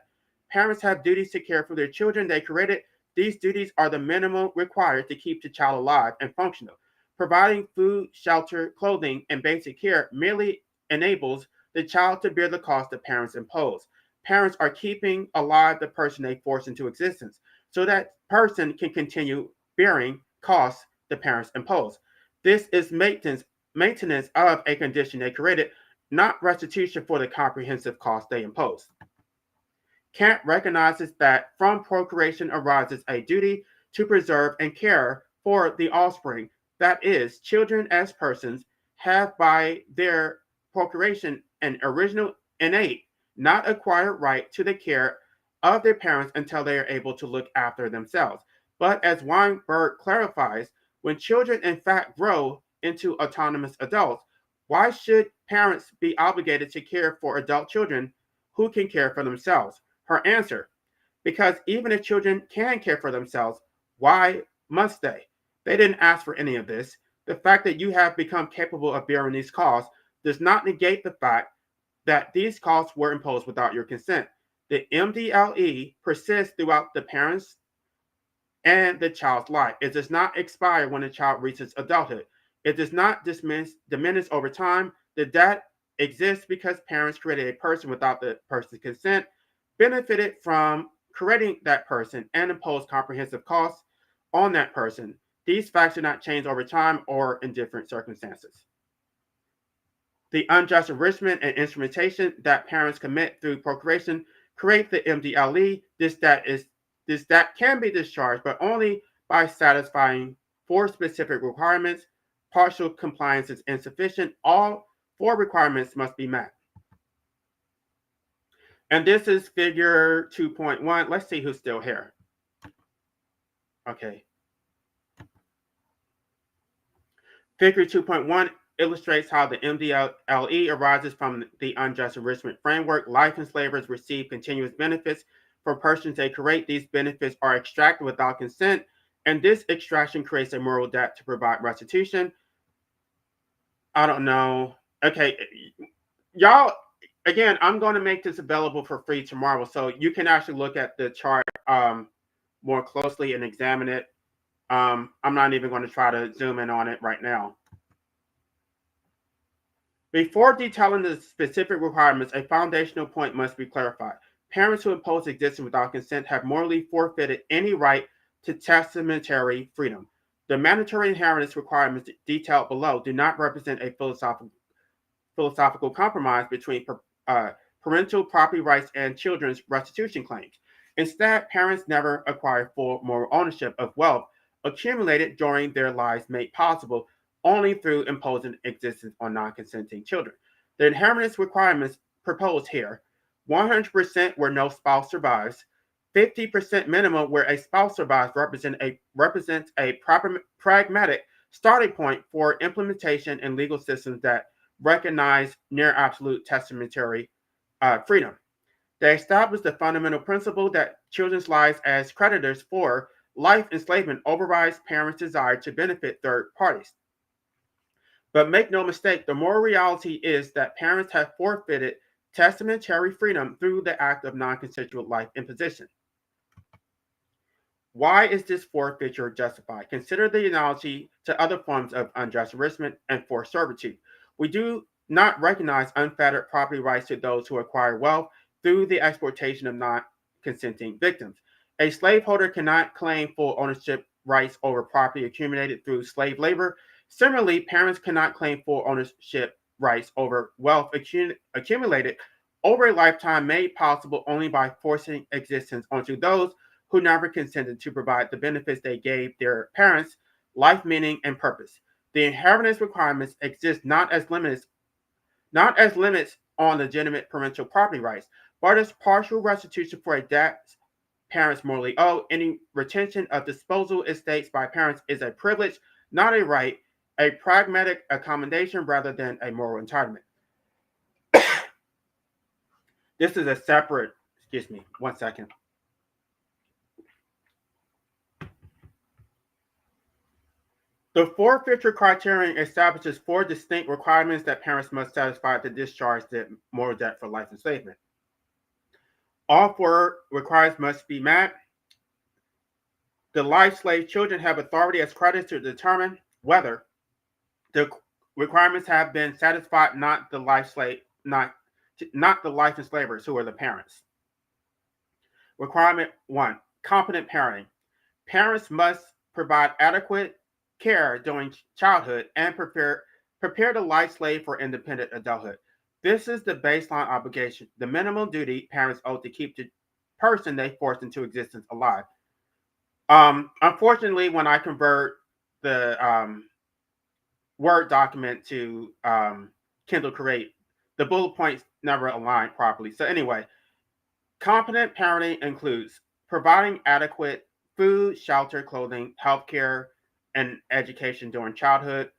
Parents have duties to care for their children they created. These duties are the minimum required to keep the child alive and functional. Providing food, shelter, clothing, and basic care merely enables the child to bear the cost the parents impose. Parents are keeping alive the person they force into existence, so that person can continue bearing costs the parents impose. This is maintenance of a condition they created, not restitution for the comprehensive cost they impose. Kant recognizes that from procreation arises a duty to preserve and care for the offspring. That is, children as persons have by their procreation an original, innate, not acquired right to the care of their parents until they are able to look after themselves. But as Weinberg clarifies, when children in fact grow into autonomous adults, why should parents be obligated to care for adult children who can care for themselves? Her answer: because even if children can care for themselves, why must they? They didn't ask for any of this. The fact that you have become capable of bearing these costs does not negate the fact that these costs were imposed without your consent. The MDLE persists throughout the parent's and the child's life. It does not expire when the child reaches adulthood. It does not diminish over time. The debt exists because parents created a person without the person's consent, benefited from creating that person, and imposed comprehensive costs on that person. These facts do not change over time or in different circumstances. The unjust enrichment and instrumentation that parents commit through procreation create the MDLE. This debt can be discharged, but only by satisfying four specific requirements. Partial compliance is insufficient. All four requirements must be met. And this is figure 2.1. Let's see who's still here. Okay. Figure 2.1 illustrates how the MDLE arises from the unjust enrichment framework. Life enslavers receive continuous benefits from persons they create. These benefits are extracted without consent, and this extraction creates a moral debt to provide restitution. I don't know. Okay, y'all, again, I'm going to make this available for free tomorrow, so you can actually look at the chart more closely and examine it. I'm not even going to try to zoom in on it right now. Before detailing the specific requirements, a foundational point must be clarified. Parents who impose existence without consent have morally forfeited any right to testamentary freedom. The mandatory inheritance requirements detailed below do not represent a philosophical compromise between parental property rights and children's restitution claims. Instead, parents never acquire full moral ownership of wealth accumulated during their lives made possible only through imposing existence on non-consenting children. The inheritance requirements proposed here: 100% where no spouse survives, 50% minimum where a spouse survives represents a pragmatic starting point for implementation in legal systems that recognize near absolute testamentary freedom. They establish the fundamental principle that children's lives as creditors for life enslavement overrides parents' desire to benefit third parties. But make no mistake, the moral reality is that parents have forfeited testamentary freedom through the act of non-consensual life imposition. Why is this forfeiture justified? Consider the analogy to other forms of unjust enrichment and forced servitude. We do not recognize unfettered property rights to those who acquire wealth through the exploitation of non-consenting victims. A slaveholder cannot claim full ownership rights over property accumulated through slave labor. Similarly, parents cannot claim full ownership rights over wealth accumulated over a lifetime made possible only by forcing existence onto those who never consented to provide the benefits they gave their parents life meaning and purpose. The inheritance requirements exist not as limits on legitimate parental property rights, but as partial restitution for a debt parents morally owe. Any retention of disposal estates by parents is a privilege, not a right, a pragmatic accommodation rather than a moral entitlement. This is a separate, excuse me, 1 second. The forfeiture criterion establishes 4 distinct requirements that parents must satisfy to discharge the moral debt for life enslavement. All 4 requirements must be met. The life slave children have authority as creditors to determine whether the requirements have been satisfied, not the life enslavers who are the parents. Requirement 1, competent parenting. Parents must provide adequate care during childhood and prepare the life slave for independent adulthood. This is the baseline obligation, the minimum duty parents owe to keep the person they forced into existence alive. Unfortunately, when I convert the Word document to Kindle Create, the bullet points never align properly. So anyway, competent parenting includes providing adequate food, shelter, clothing, healthcare, and education during childhood,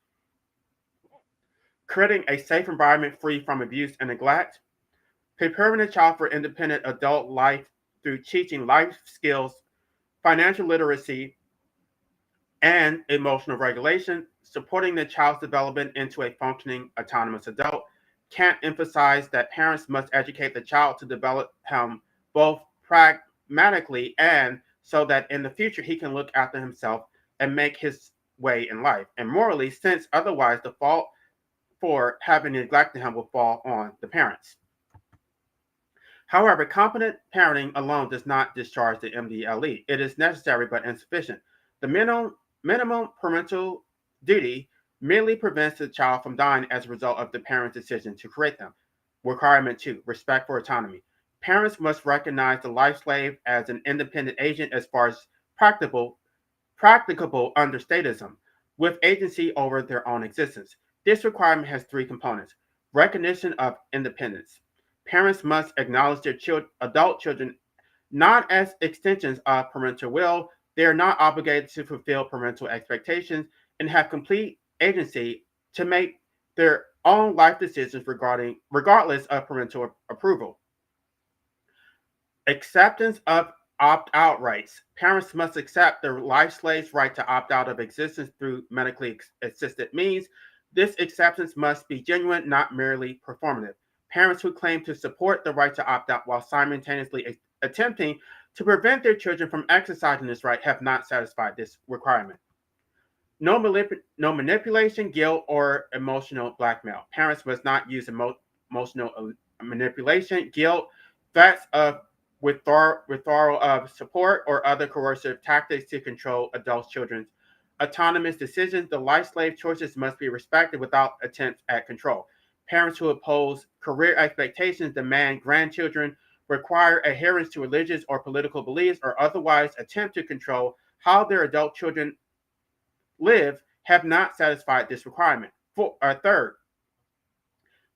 creating a safe environment free from abuse and neglect, preparing the child for independent adult life through teaching life skills, financial literacy, and emotional regulation, supporting the child's development into a functioning autonomous adult. Can't emphasize that parents must educate the child to develop him both pragmatically and so that in the future he can look after himself and make his way in life, and morally, since otherwise the fault for having neglected him will fall on the parents. However, competent parenting alone does not discharge the MDLE. It is necessary but insufficient. The minimum parental duty merely prevents the child from dying as a result of the parent's decision to create them. Requirement 2, respect for autonomy. Parents must recognize the life slave as an independent agent as far as practicable under statism, with agency over their own existence. This requirement has 3 components. Recognition of independence. Parents must acknowledge their adult children not as extensions of parental will. They are not obligated to fulfill parental expectations and have complete agency to make their own life decisions regardless of parental approval. Acceptance of opt-out rights. Parents must accept their life slave's right to opt out of existence through medically assisted means. This acceptance must be genuine, not merely performative. Parents who claim to support the right to opt out while simultaneously attempting to prevent their children from exercising this right have not satisfied this requirement. No manipulation, guilt, or emotional blackmail. Parents must not use emotional manipulation, guilt, threats of withdrawal of support, or other coercive tactics to control adult children's autonomous decisions. The life slave choices must be respected without attempts at control. Parents who oppose career expectations, demand grandchildren, require adherence to religious or political beliefs, or otherwise attempt to control how their adult children live have not satisfied this requirement. Third,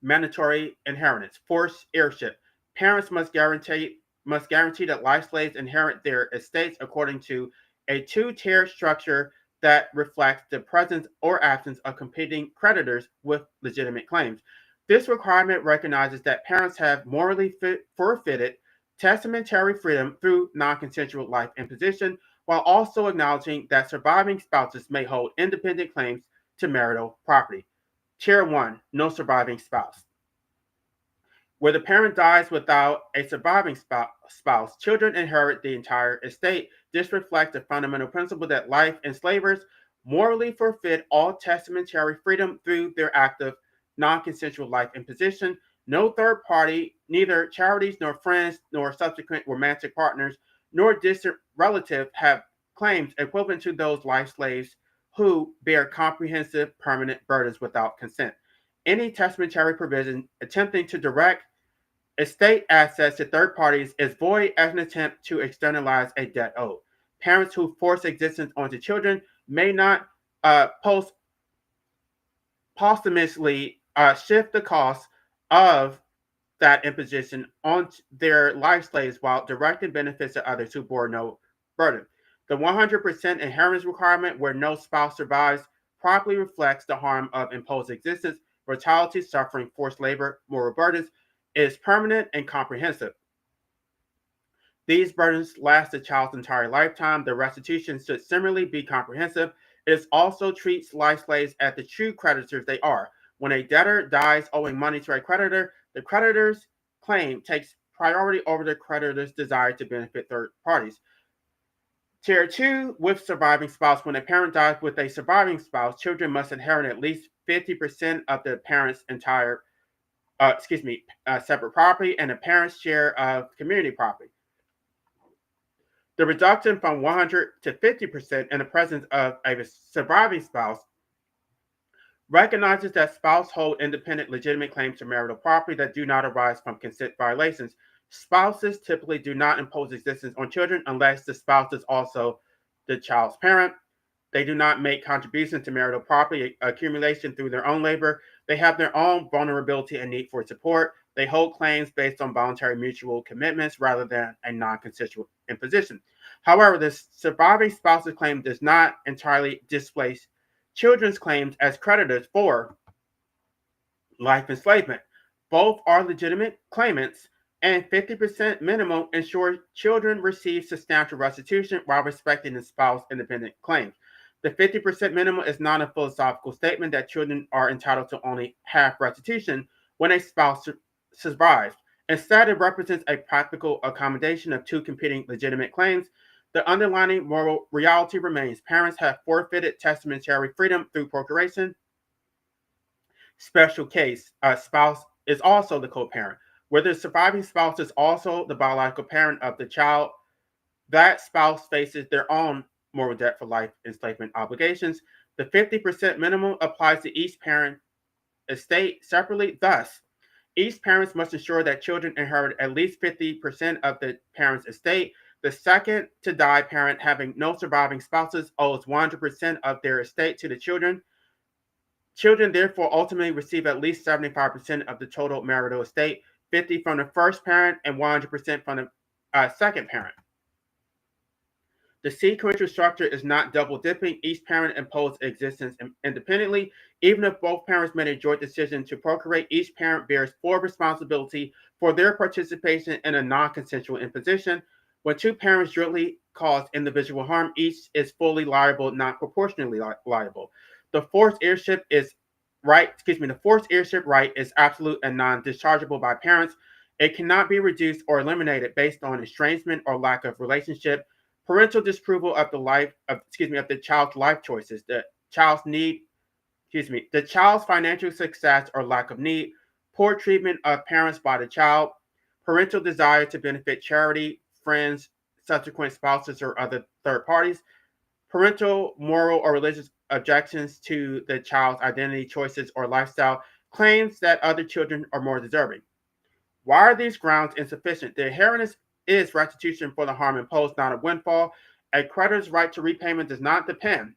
mandatory inheritance, forced heirship. Parents must guarantee that life slaves inherit their estates according to a 2-tiered structure that reflects the presence or absence of competing creditors with legitimate claims. This requirement recognizes that parents have morally forfeited testamentary freedom through non-consensual life imposition, while also acknowledging that surviving spouses may hold independent claims to marital property. Tier 1, no surviving spouse. Where the parent dies without a surviving spouse, children inherit the entire estate. This reflects the fundamental principle that life enslavers morally forfeit all testamentary freedom through their act of non-consensual life imposition. No third party, neither charities nor friends nor subsequent romantic partners nor distant relative have claims equivalent to those life slaves who bear comprehensive permanent burdens without consent. Any testamentary provision attempting to direct estate assets to third parties is void as an attempt to externalize a debt owed. Parents who force existence onto children may not posthumously shift the cost of that imposition on their life slaves while directing benefits to others who bore no burden. The 100% inheritance requirement, where no spouse survives, properly reflects the harm of imposed existence, mortality, suffering, forced labor, moral burdens, is permanent and comprehensive. These burdens last the child's entire lifetime. The restitution should similarly be comprehensive. It also treats life slaves as the true creditors they are. When a debtor dies owing money to a creditor, the creditor's claim takes priority over the creditor's desire to benefit third parties. Tier 2, with surviving spouse. When a parent dies with a surviving spouse, children must inherit at least 50% of the parent's entire, separate property and the parent's share of community property. The reduction from 100 to 50% in the presence of a surviving spouse recognizes that spouses hold independent legitimate claims to marital property that do not arise from consent violations. Spouses typically do not impose existence on children unless the spouse is also the child's parent. They do not make contributions to marital property accumulation through their own labor. They have their own vulnerability and need for support. They hold claims based on voluntary mutual commitments rather than a non-consensual imposition. However, the surviving spouse's claim does not entirely displace children's claims as creditors for life enslavement. Both are legitimate claimants, and 50% minimum ensures children receive substantial restitution while respecting the spouse's independent claims. The 50% minimum is not a philosophical statement that children are entitled to only half restitution when a spouse survives. Instead, it represents a practical accommodation of two competing legitimate claims. The underlying moral reality remains. Parents have forfeited testamentary freedom through procuration. Special case, a spouse is also the co-parent. Where the surviving spouse is also the biological parent of the child, that spouse faces their own moral debt for life enslavement obligations. The 50% minimum applies to each parent estate separately. Thus, each parent must ensure that children inherit at least 50% of the parent's estate. The second to die parent, having no surviving spouses, owes 100% of their estate to the children. Children therefore ultimately receive at least 75% of the total marital estate, 50 from the first parent and 100% from the second parent. The sequential structure is not double dipping. Each parent imposes existence independently. Even if both parents made a joint decision to procreate, each parent bears full responsibility for their participation in a non-consensual imposition. When two parents jointly cause individual harm, each is fully liable, not proportionally liable. The forced heirship right is absolute and non-dischargeable by parents. It cannot be reduced or eliminated based on estrangement or lack of relationship. Parental disapproval of the child's life choices, the child's financial success or lack of need, poor treatment of parents by the child, parental desire to benefit charity, friends, subsequent spouses, or other third parties, parental moral or religious objections to the child's identity, choices, or lifestyle, claims that other children are more deserving. Why are these grounds insufficient? The inheritance is restitution for the harm imposed, not a windfall. A creditor's right to repayment does not depend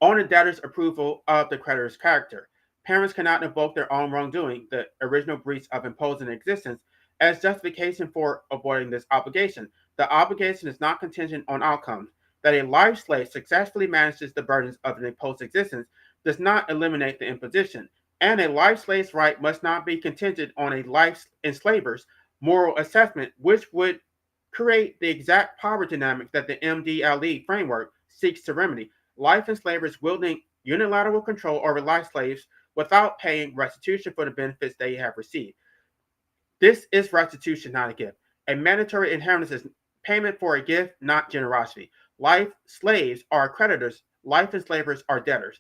on the debtor's approval of the creditor's character. Parents cannot invoke their own wrongdoing, the original breach of imposing existence, as justification for avoiding this obligation. The obligation is not contingent on outcomes. That a life slave successfully manages the burdens of an imposed existence does not eliminate the imposition, and a life slave's right must not be contingent on a life enslaver's moral assessment, which would create the exact power dynamics that the MDLE framework seeks to remedy. Life enslavers wielding unilateral control over life slaves without paying restitution for the benefits they have received. This is restitution, not a gift. A mandatory inheritance is payment for a gift, not generosity. Life slaves are creditors. Life enslavers are debtors.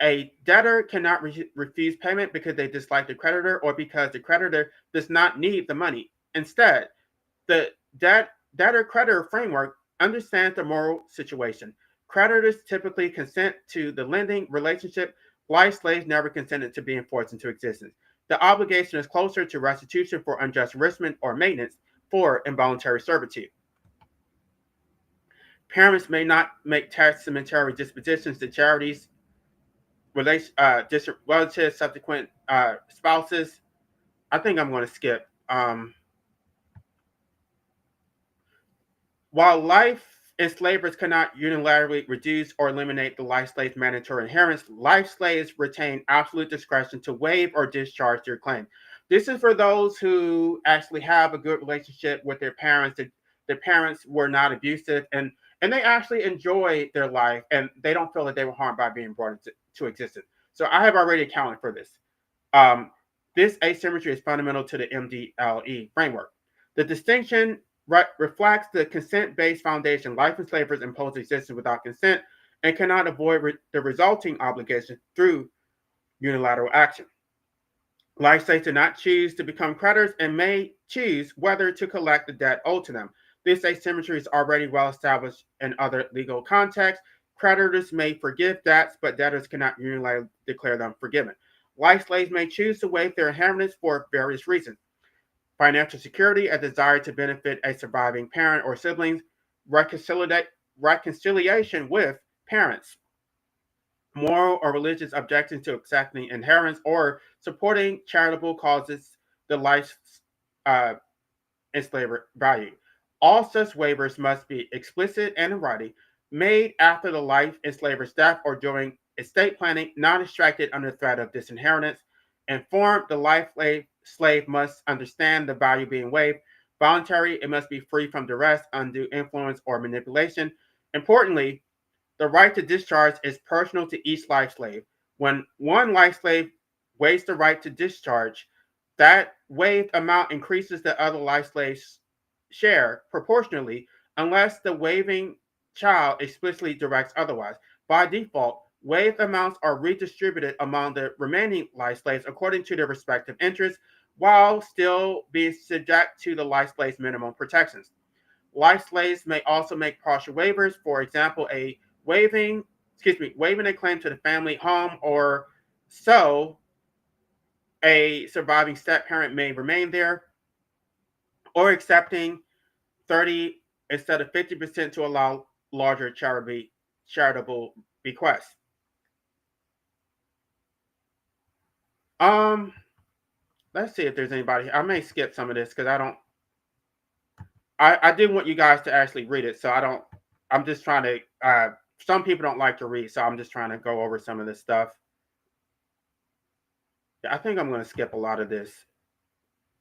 A debtor cannot refuse payment because they dislike the creditor or because the creditor does not need the money. Instead, the debtor-creditor framework understands the moral situation. Creditors typically consent to the lending relationship. Life slaves never consented to being forced into existence. The obligation is closer to restitution for unjust enrichment or maintenance for involuntary servitude. Parents may not make testamentary dispositions to charities, distant relatives, subsequent spouses. I think I'm going to skip. While life enslavers cannot unilaterally reduce or eliminate the life slave's mandatory inheritance, life slaves retain absolute discretion to waive or discharge their claim. This is for those who actually have a good relationship with their parents. That their parents were not abusive, and they actually enjoy their life, and they don't feel that they were harmed by being brought into existence. So I have already accounted for this. Um, this asymmetry is fundamental to the MDLE framework. The distinction reflects the consent-based foundation. Life enslavers impose existence without consent and cannot avoid the resulting obligation through unilateral action. Life slaves do not choose to become creditors and may choose whether to collect the debt owed to them. This asymmetry is already well established in other legal contexts. Creditors may forgive debts, but debtors cannot unilaterally declare them forgiven. Life slaves may choose to waive their inheritance for various reasons: financial security, a desire to benefit a surviving parent or siblings, reconciliation with parents, moral or religious objections to accepting inheritance, or supporting charitable causes the life's uh, enslaver value. All such waivers must be explicit and in writing, made after the life enslaver's death or during estate planning, not extracted under threat of disinheritance. Informed, the life slave must understand the value being waived. Voluntary, it must be free from duress, undue influence, or manipulation. Importantly, the right to discharge is personal to each life slave. When one life slave waives the right to discharge, that waived amount increases the other life slave's share proportionally unless the waiving child explicitly directs otherwise. By default, waived amounts are redistributed among the remaining life slaves according to their respective interests while still being subject to the life slave's minimum protections. Life slaves may also make partial waivers. For example, waiving a claim to the family home, or so a surviving step parent may remain there, or accepting 30 instead of 50% to allow larger charitable bequests. Um, let's see if there's anybody. I may skip some of this because I don't. I did want you guys to actually read it, so I don't. I'm just trying to. Some people don't like to read, so I'm just trying to go over some of this stuff. I think I'm going to skip a lot of this.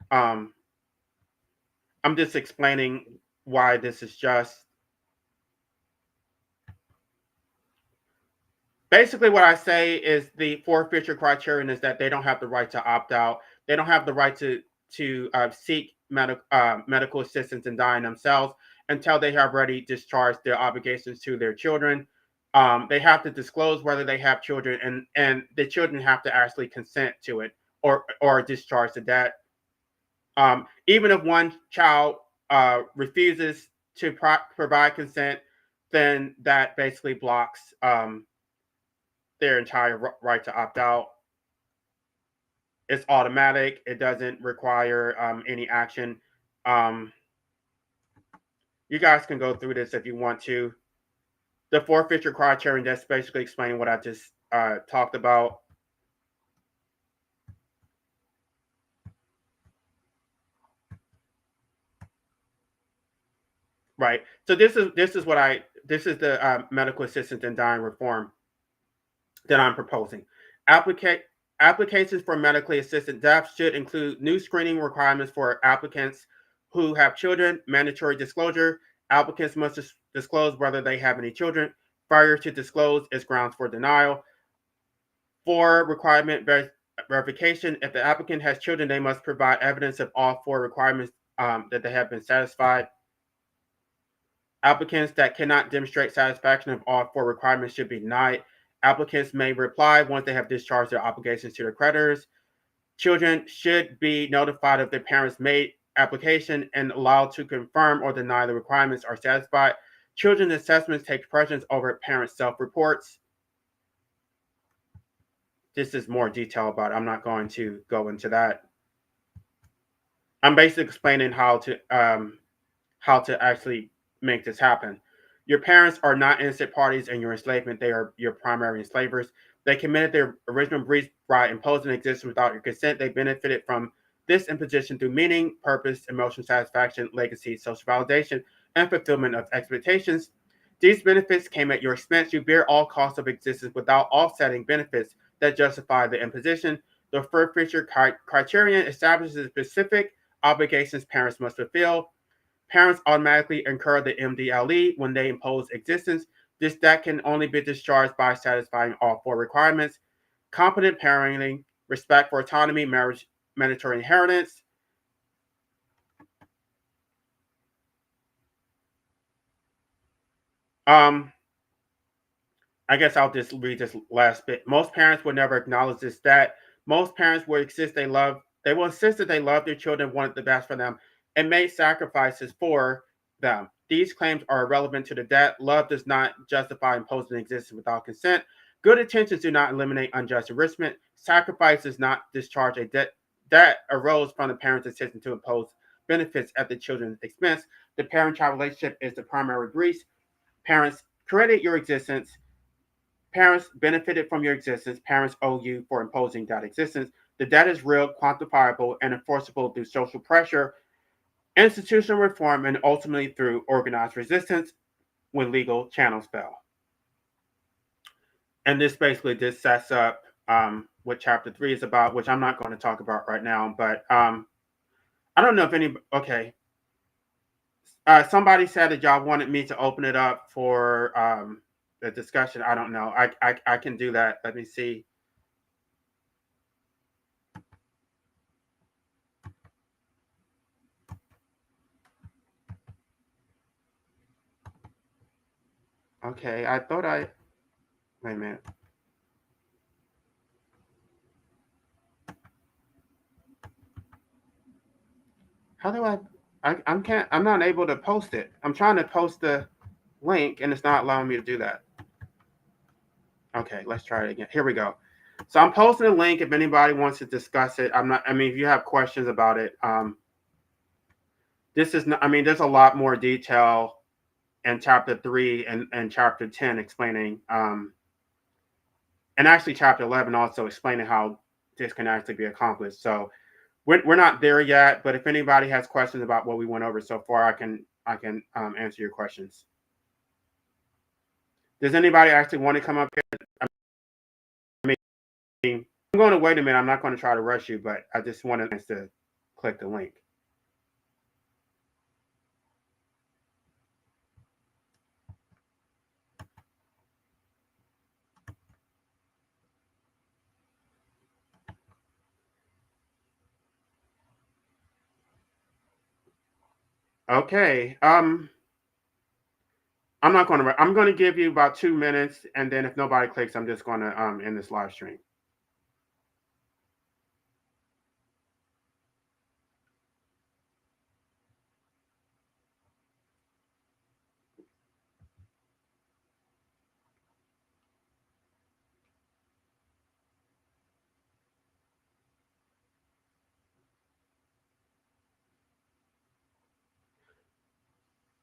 Um, I'm just explaining why this is just. Basically, what I say is the forfeiture criterion is that they don't have the right to opt out. They don't have the right to seek medical assistance in dying themselves until they have already discharged their obligations to their children. They have to disclose whether they have children, and the children have to actually consent to it or discharge the debt. Even if one child refuses to provide consent, then that basically blocks their entire right to opt out. It's automatic. It doesn't require any action. Um, you guys can go through this if you want to. The forfeiture criterion, that's basically explaining what I just talked about. Right. So this is the medical assistance in dying reform that I'm proposing. Applica- Applications for medically assisted death should include new screening requirements for applicants who have children, mandatory disclosure. Applicants must disclose whether they have any children. Failure to disclose is grounds for denial. For requirement verification, if the applicant has children, they must provide evidence of all four requirements that they have been satisfied. Applicants that cannot demonstrate satisfaction of all four requirements should be denied. Applicants may reply once they have discharged their obligations to their creditors. Children should be notified of their parents' made application and allowed to confirm or deny the requirements are satisfied. Children's assessments take precedence over parents' self-reports. This is more detail about it. I'm not going to go into that. I'm basically explaining how to actually make this happen. Your parents are not innocent parties in your enslavement. They are your primary enslavers. They committed their original breach by imposing existence without your consent. They benefited from this imposition through meaning, purpose, emotional satisfaction, legacy, social validation, and fulfillment of expectations. These benefits came at your expense. You bear all costs of existence without offsetting benefits that justify the imposition. The forfeiture criterion establishes specific obligations parents must fulfill. Parents automatically incur the MDLE when they impose existence. This debt can only be discharged by satisfying all four requirements: competent parenting, respect for autonomy, marriage, mandatory inheritance. I guess I'll just read this last bit. Most parents will never acknowledge this debt. Most parents will insist they will insist that they love their children, wanted the best for them, and made sacrifices for them. These claims are irrelevant to the debt. Love does not justify imposing existence without consent. Good intentions do not eliminate unjust enrichment. Sacrifice does not discharge a debt that arose from the parent's decision to impose benefits at the children's expense. The parent-child relationship is the primary breach. Parents created your existence. Parents benefited from your existence. Parents owe you for imposing that existence. The debt is real, quantifiable, and enforceable through social pressure, institutional reform, and ultimately through organized resistance when legal channels fail. And this basically just sets up what chapter 3 is about, which I'm not going to talk about right now. But I don't know if any. Okay. Somebody said that y'all wanted me to open it up for the discussion. I don't know. I can do that. Let me see. Okay, I thought wait a minute. How do I'm not able to post it. I'm trying to post the link and it's not allowing me to do that. Okay, let's try it again. Here we go. So I'm posting a link if anybody wants to discuss it. If you have questions about it, this is not, there's a lot more detail in chapter 3 and chapter 10 explaining, and actually chapter 11 also explaining how this can actually be accomplished. So we're not there yet, but if anybody has questions about what we went over so far, I can answer your questions. Does anybody actually want to come up here? I'm going to wait a minute. I'm not going to try to rush you, but I just wanted to click the link. Okay. I'm going to give you about 2 minutes, and then if nobody clicks, I'm just going to end this live stream.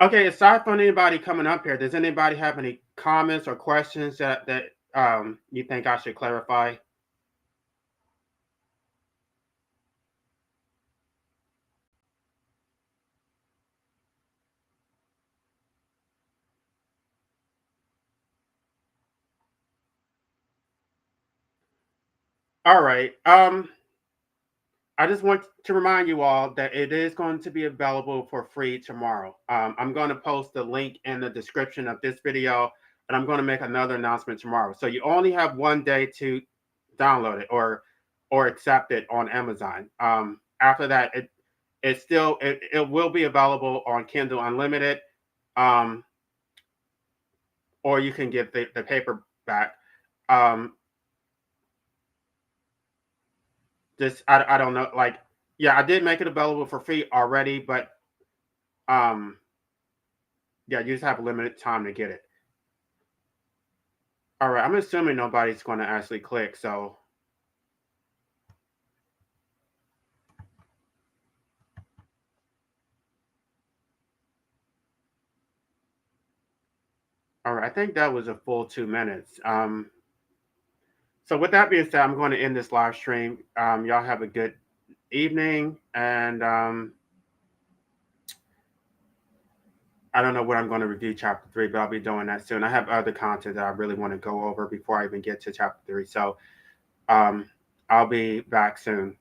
Okay, aside from anybody coming up here, does anybody have any comments or questions that you think I should clarify? All right. I just want to remind you all that it is going to be available for free tomorrow. I'm going to post the link in the description of this video, and I'm going to make another announcement tomorrow. So you only have 1 day to download it or accept it on Amazon. After that, it will be available on Kindle Unlimited, or you can get the paperback. I don't know, like, yeah, I did make it available for free already, but Yeah, you just have limited time to get it. All right, I'm assuming nobody's going to actually click. So, all right, I think that was a full 2 minutes. So with that being said, I'm going to end this live stream. Y'all have a good evening, and I don't know what I'm going to review chapter 3, but I'll be doing that soon. I have other content that I really want to go over before I even get to chapter 3. So um, I'll be back soon.